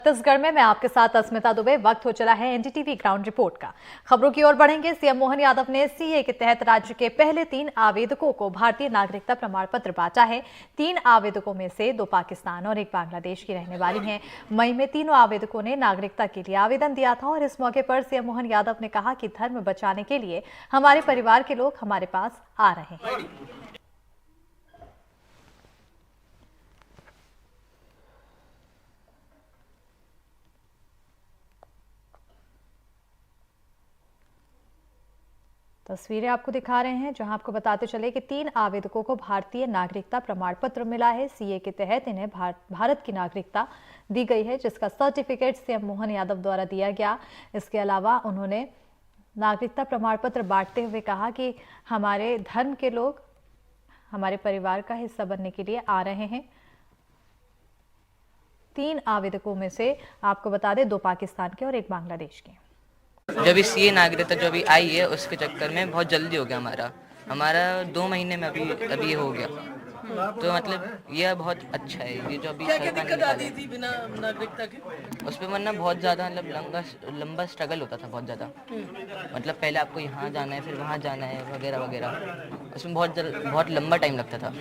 छत्तीसगढ़ में मैं आपके साथ अस्मिता दुबे। वक्त हो चला है एनडीटीवी ग्राउंड रिपोर्ट का। खबरों की ओर बढ़ेंगे। सीएम मोहन यादव ने सीए के तहत राज्य के पहले 3 आवेदकों को भारतीय नागरिकता प्रमाण पत्र बांटा है। 3 आवेदकों में से 2 पाकिस्तान और 1 बांग्लादेश की रहने वाली हैं। मई में तीनों आवेदकों ने नागरिकता के लिए आवेदन दिया था और इस मौके पर सीएम मोहन यादव ने कहा कि धर्म बचाने के लिए हमारे परिवार के लोग हमारे पास आ रहे हैं। तस्वीरें आपको दिखा रहे हैं, जहां आपको बताते चले कि 3 आवेदकों को भारतीय नागरिकता प्रमाण पत्र मिला है। सीए के तहत इन्हें भारत की नागरिकता दी गई है, जिसका सर्टिफिकेट सीएम मोहन यादव द्वारा दिया गया। इसके अलावा उन्होंने नागरिकता प्रमाण पत्र बांटते हुए कहा कि हमारे धर्म के लोग हमारे परिवार का हिस्सा बनने के लिए आ रहे हैं। 3 आवेदकों में से आपको बता दें 2 पाकिस्तान के और 1 बांग्लादेश के। जो भी सीए नागरिकता जो अभी आई है उसके चक्कर में बहुत जल्दी हो गया हमारा 2 महीने में अभी हो गया। तो मतलब यह बहुत अच्छा है। ये जो अभी सरकार ने निकाला थी बिना नागरिकता के, उस पर वरना बहुत ज़्यादा मतलब लंबा स्ट्रगल होता था, बहुत ज़्यादा। मतलब पहले आपको यहाँ जाना है, फिर वहाँ जाना है, वगैरह वगैरह। उसमें बहुत लंबा टाइम लगता था।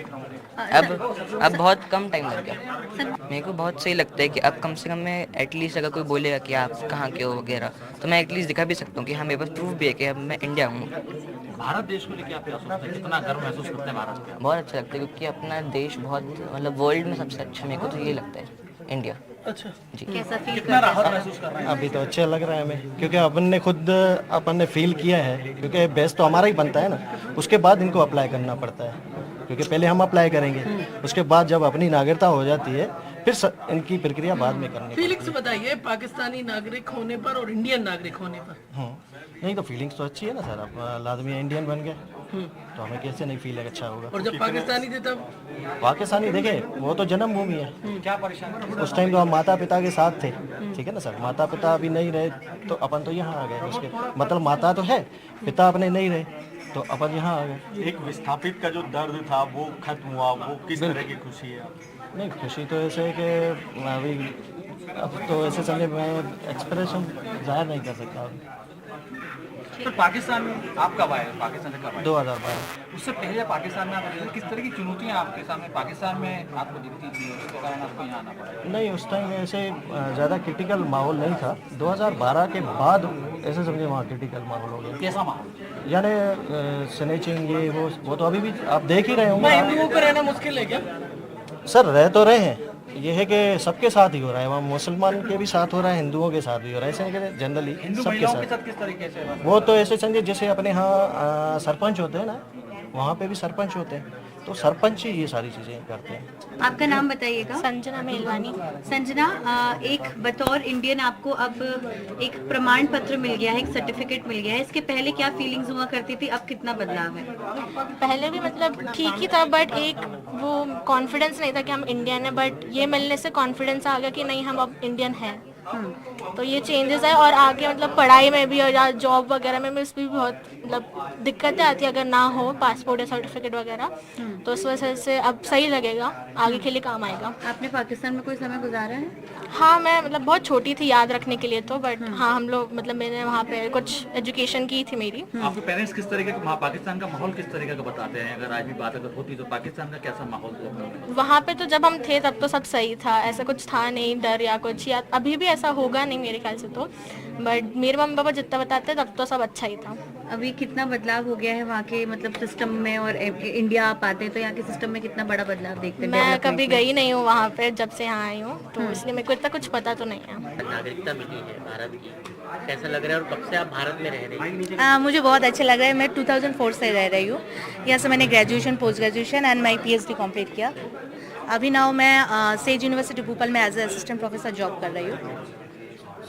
अब बहुत कम टाइम लग गया। मेरे को बहुत सही लगता है कि अब कम से कम मैं एटलीस्ट अगर कोई बोलेगा कि आप कहाँ के हो वगैरह, तो मैं एटलीस्ट दिखा भी सकता हूँ कि हाँ मेरे पास प्रूफ भी है कि अब मैं इंडिया हूँ। भारत देश को लेकर आप क्या सोचते हैं? कितना गर्व महसूस करते हैं भारत पे? बहुत अच्छा लगता है क्योंकि अपना देश बहुत मतलब वर्ल्ड में सबसे अच्छा मेरे को तो ये लगता है, इंडिया। अच्छा जी। कैसा फील कितना राहत महसूस कर रहे हैं? अभी तो अच्छा लग रहा है हमें, क्योंकि अपन ने फील किया है, क्योंकि बेस्ट तो हमारा ही बनता है ना। उसके बाद इनको अप्लाई करना पड़ता है, क्योंकि पहले हम अप्लाई करेंगे, उसके बाद जब अपनी नागरिकता हो जाती है फिर इनकी प्रक्रिया बाद में करनी पड़ती है। फीलिंग्स बताइए पाकिस्तानी नागरिक होने पर और इंडियन नागरिक होने पर। नहीं तो फीलिंग्स तो अच्छी है ना सर। आप लाजमी इंडियन बन गए तो हमें कैसे नहीं फील अच्छा होगा। और जब पाकिस्तानी थे तब पाकिस्तानी देखे वो तो जन्मभूमि है। क्या परेशानी? उस टाइम तो हम माता पिता के साथ थे, ठीक है ना सर। माता पिता अभी नहीं रहे तो अपन तो यहाँ आ गए। उसके मतलब माता तो है, पिता अपने नहीं रहे तो अपन यहाँ आ गए। एक विस्थापित का जो दर्द था वो खत्म हुआ, वो किस तरह की खुशी है? नहीं खुशी तो ऐसे है कि अभी अब तो ऐसे समझे मैं एक्सप्रेशन जाहिर नहीं कर सकता। तो पाकिस्तान में आप कब आए? पाकिस्तान से कब आए? 2012। उससे पहले पाकिस्तान में आप रहे थे, किस तरह की चुनौतियां आपके सामने पाकिस्तान में आपको दिखती थी, उसके कारण आपको यहाँ आना पड़ा? नहीं उस टाइम ऐसे ज़्यादा क्रिटिकल माहौल नहीं था। 2012 के बाद ऐसे समझे वहाँ क्रिटिकल माहौल हो गया। कैसा माहौल? यानी स्नेचिंग ये वो तो अभी भी आप देख ही रहे होंगे। हिंदुओं को रहना मुश्किल है क्या? सर रह तो रहे हैं, ये है कि सबके साथ ही हो रहा है। वहाँ मुसलमान के भी साथ हो रहा है, हिंदुओं के साथ भी हो रहा है। ऐसे नहीं कि जनरली हिंदू सबके महिलाओं के साथ। साथ किस तरीके से? वो तो ऐसे समझे जैसे अपने यहाँ सरपंच होते हैं ना, वहाँ पे भी सरपंच होते हैं, तो सरपंच ही ये सारी चीज़ें करते हैं। आपका नाम बताइएगा? संजना मेलवानी। संजना, एक बतौर इंडियन आपको अब एक प्रमाण पत्र मिल गया है, एक सर्टिफिकेट मिल गया है। इसके पहले क्या फीलिंग्स हुआ करती थी, अब कितना बदलाव है? पहले भी मतलब ठीक ही था, बट एक वो कॉन्फिडेंस नहीं था कि हम इंडियन है, बट ये मिलने से कॉन्फिडेंस आ गया कि नहीं हम अब इंडियन हैं। तो ये चेंजेस है। और आगे मतलब पढ़ाई में भी और जॉब वगैरह में भी इसमें भी बहुत मतलब दिक्कतें आती है अगर ना हो पासपोर्ट या सर्टिफिकेट वगैरह। तो इस वजह से अब सही लगेगा, आगे के लिए काम आएगा। आपने पाकिस्तान में कोई समय गुजारा है? हाँ मैं मतलब बहुत छोटी थी याद रखने के लिए तो, बट हाँ हम लोग मतलब मैंने वहाँ पे कुछ एजुकेशन की थी मेरी। आपके पेरेंट्स किस तरीके का पाकिस्तान का माहौल किस तरीके का बताते हैं? अगर आज भी बात अगर होती तो पाकिस्तान का कैसा माहौल होता? वहाँ पे तो जब हम थे तब तो सब सही था, ऐसा कुछ था नहीं डर या कुछ, या अभी भी ऐसा होगा नहीं मेरे ख्याल से तो। बट मेरे मम्मी पापा जितना बताते तब तो सब अच्छा ही था। अभी कितना बदलाव हो गया है वहाँ के मतलब सिस्टम में, और इंडिया आप आते हैं तो यहाँ के सिस्टम में कितना बड़ा बदलाव देखते हैं? मैं कभी गई नहीं हूँ वहाँ पे जब से यहाँ आई हूँ, तो इसलिए मेरे को इतना कुछ पता तो नहीं है। नागरिकता मिली है भारत की, कैसा लग रहा है और कब से आप भारत में रह रहे हैं? मुझे बहुत अच्छा लग रहा है। मैं 2004 से रह रही हूँ यहाँ से। मैंने graduation, post graduation and my PhD complete किया। अभी नाउ मैं सेज यूनिवर्सिटी भोपाल में as a assistant professor job कर रही हूँ।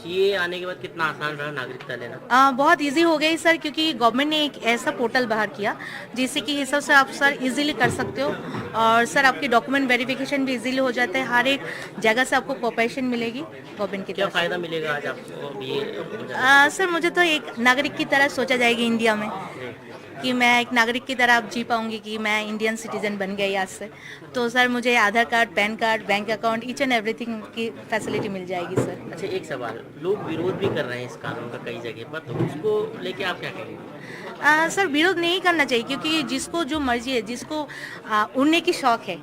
ये आने के बाद कितना आसान रहा नागरिकता लेना? बहुत इजी हो गई सर, क्योंकि गवर्नमेंट ने एक ऐसा पोर्टल बाहर किया जिससे कि हिसाब से आप सर इजीली कर सकते हो। और सर आपके डॉक्यूमेंट वेरिफिकेशन भी इजीली हो जाता है। हर एक जगह से आपको कोऑपरेशन मिलेगी गवर्नमेंट की क्या तरफ फायदा मिलेगा आज आपको ये? सर मुझे तो एक नागरिक की तरह सोचा जाएगी इंडिया में। कि मैं एक नागरिक की तरह अब जी पाऊंगी कि मैं इंडियन सिटीजन बन गई आज से। तो सर मुझे Aadhaar card, PAN card, bank account, each and everything की फैसिलिटी मिल जाएगी सर। अच्छा, एक सवाल, लोग विरोध भी कर रहे हैं इस कानून का कई जगह पर, तो उसको लेके आप क्या कहेंगे? सर विरोध नहीं करना चाहिए, क्योंकि जिसको जो मर्जी है, जिसको उड़ने की शौक है,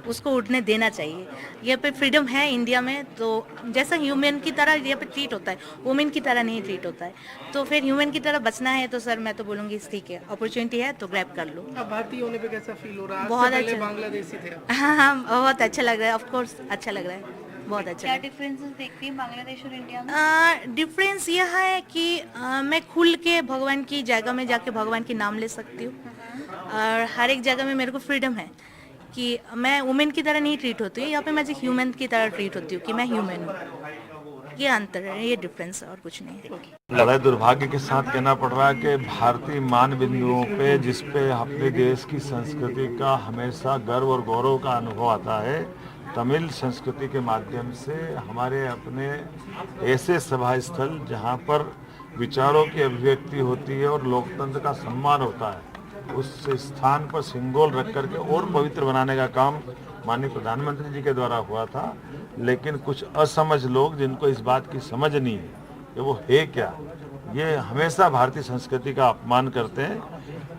उसको उड़ने देना चाहिए। यहाँ पे फ्रीडम है इंडिया में, तो जैसा ह्यूमन की तरह यहाँ पे ट्रीट होता है, वुमेन की तरह नहीं ट्रीट होता है। तो फिर ह्यूमन की तरह बचना है तो सर मैं तो बोलूँगी ठीक है, अपॉर्चुनिटी है तो ग्रैब कर लो। अब भारतीय होने पे कैसा फील हो रहा है? बहुत पहले अच्छा। बांग्लादेशी थे आप। हाँ, बहुत अच्छा लग रहा है, ऑफ कोर्स अच्छा लग रहा है, बहुत अच्छा। क्या डिफरेंसेस देखती हैं बांग्लादेश और इंडिया में? डिफरेंस यह है कि मैं खुल के भगवान की जगह में जाके भगवान की नाम ले सकती हूँ, और हर एक जगह में मेरे को फ्रीडम है कि मैं वुमेन की तरह नहीं ट्रीट होती हूँ, यहाँ पे मैं ह्यूमन की तरह ट्रीट होती हूँ कि मैं ह्यूमन हूँ। ये अंतर है, ये डिफरेंस है और कुछ नहीं है। लड़ाई दुर्भाग्य के साथ कहना पड़ रहा है कि भारतीय मान बिंदुओं पे जिस पे अपने देश की संस्कृति का हमेशा गर्व और गौरव का अनुभव आता है, तमिल संस्कृति के माध्यम से हमारे अपने ऐसे सभा स्थल जहाँ पर विचारों की अभिव्यक्ति होती है और लोकतंत्र का सम्मान होता है, उस स्थान पर सिंबल रख करके और पवित्र बनाने का काम माननीय प्रधानमंत्री जी के द्वारा हुआ था। लेकिन कुछ असमझ लोग जिनको इस बात की समझ नहीं है कि वो है क्या, ये हमेशा भारतीय संस्कृति का अपमान करते हैं।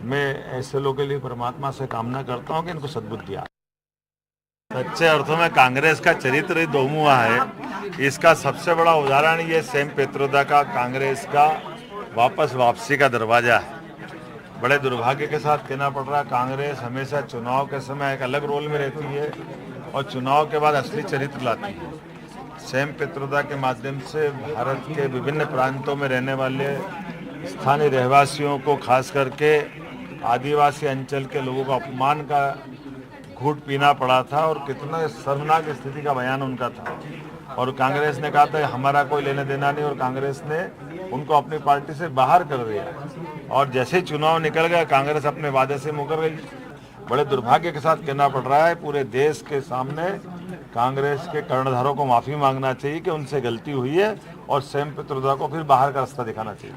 मैं ऐसे लोगों के लिए परमात्मा से कामना करता हूँ कि इनको सद्बुद्धि आए। सच्चे अर्थों में कांग्रेस का चरित्र ही दोमुहा है। इसका सबसे बड़ा उदाहरण ये सैम पेत्रोदा का कांग्रेस का वापसी का दरवाजा है। बड़े दुर्भाग्य के साथ कहना पड़ रहा है, कांग्रेस हमेशा चुनाव के समय एक अलग रोल में रहती है और चुनाव के बाद असली चरित्र लाती है। सैम पेत्रोदा के माध्यम से भारत के विभिन्न प्रांतों में रहने वाले स्थानीय रहवासियों को, खास करके आदिवासी अंचल के लोगों को अपमान का घूंट पीना पड़ा था और कितना शर्मनाक स्थिति का बयान उनका था। और कांग्रेस ने कहा था हमारा कोई लेना देना नहीं, और कांग्रेस ने उनको अपनी पार्टी से बाहर कर दिया। और जैसे ही चुनाव निकल गया, कांग्रेस अपने वादे से मुकर गई। बड़े दुर्भाग्य के साथ कहना पड़ रहा है, पूरे देश के सामने कांग्रेस के कर्णधारों को माफी मांगना चाहिए कि उनसे गलती हुई है और सैम पेत्रोदा को फिर बाहर का रास्ता दिखाना चाहिए।